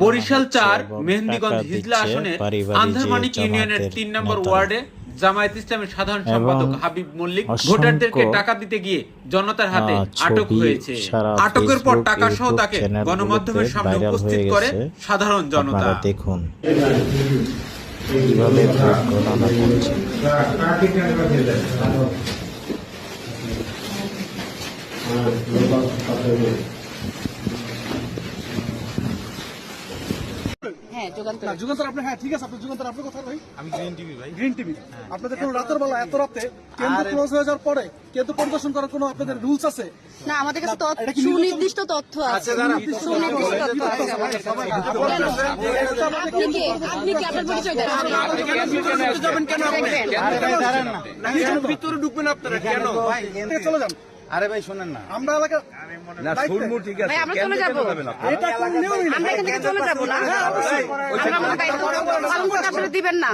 বরিশাল ৪ মেহেন্দিগঞ্জ হিজলা আসনের আন্ধারমানিক ইউনিয়নের ৩ নম্বর ওয়ার্ডে জামায়াত ইসলামের সাধারণ সম্পাদক হাবিব মল্লিক ভোটারদেরকে টাকা দিতে গিয়ে জনতার হাতে আটক হয়েছে। আটকের পর টাকা সহ তাকে গণমাধ্যমের সামনে উপস্থিত করে সাধারণ জনতা। দেখুন কিভাবে ভোট গণনা করছে। পরিদর্শন করার কোনো আপনাদের রুলস আছে? না, আমাদের কাছে সুনির্দিষ্ট তথ্য আছে। ভিতরে ঢুকবেন আপনারা কেন? চলে যান। আরে ভাই শোনেন না, আমরা এলাকা ঠিক আছে, আমরা চলে যাবো, আমরা এখান থেকে চলে যাবো না, আপনারা দিবেন না।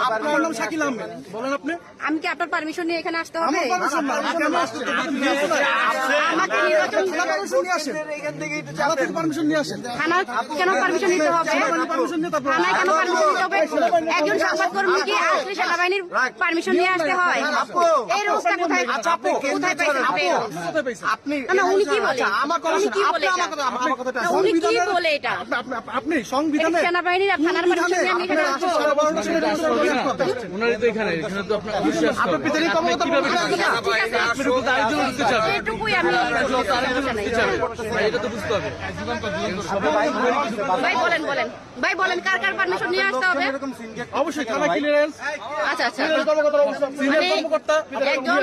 আপনার নাম শাকিল আহমেদ, বলেন আপনি। আমি কি আপনার পারমিশন নিয়ে এখানে আসতে হবে? পারমিশন নিয়ে আসেন। থানার কেন পারমিশন নিতে হবে? থানায় কেন পারমিশন নিতে হবে? একজন সংবাদকর্মী কি আসলে সেনাবাহিনীর পারমিশন নিয়ে আসতে হয়? এই রোজটা কোথায় কোথায় পাইছেন আপনি? না, উনি কি বলে? উনি কি বলে এটা? উনি কি বলে এটা? আপনি সংবিধানে সেনাবাহিনীর থানার পারমিশন নিয়ে আমি এখানে আসবো? ওনারই তো এখানে তো আপনার অবশ্যই আসতে হবে। এটুকুই আমি এটা তো বুঝতে হবে। ভাই বলেন ভাই বলেন কার কার পারমিশন নিয়ে আসতে হবে? অবশ্যই থানা ক্লিয়ারেন্স। আচ্ছা মানে একজন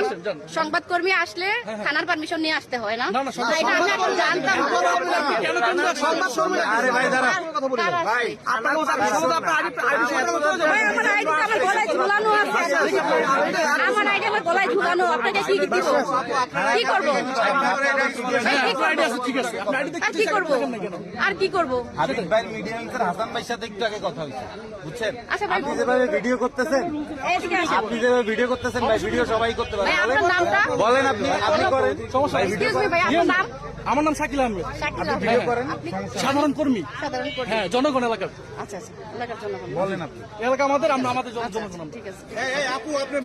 সংবাদকর্মী আসলে থানার পারমিশন নিয়ে আসতে হয় না? এটা আমি এখন জানতাম। আরে ভাই দাঁড়া, ভাই আমার আইডি আমার গলায় ঝুলানো আছে। আমার আইডি আমার গলায় ঝুলানো। আপনাকে কি দিব? কি করবো? আর কি করবো? আর কি করবো? হাবিব ভাই মিডিয়ামের হাসান ভাইয়ের সাথে একটু আগে কথা হয়েছে, বুঝছেন? আচ্ছা ভাই, আপনি যেভাবে ভিডিও করতেছেন, এদিকে আসেন। আপনি যেভাবে ভিডিও করতেছেন ভাই, ভিডিও সবাই করতে পারে। ভাই আপনার নামটা বলেন, আপনি করেন। এক্সকিউজ মি ভাই, আপনার নাম? আমার নাম শাকিল আহমেদ, শাকিল আহমেদ। ভিডিও করেন, সাধারণ কর্মী। সাধারণ কর্মী। হ্যাঁ, জনগণ এলাকার। আচ্ছা এলাকার জন্য বলেন আপনি। এলাকা আমাদের, আমরা আমাদের জনগণ। ঠিক আছে।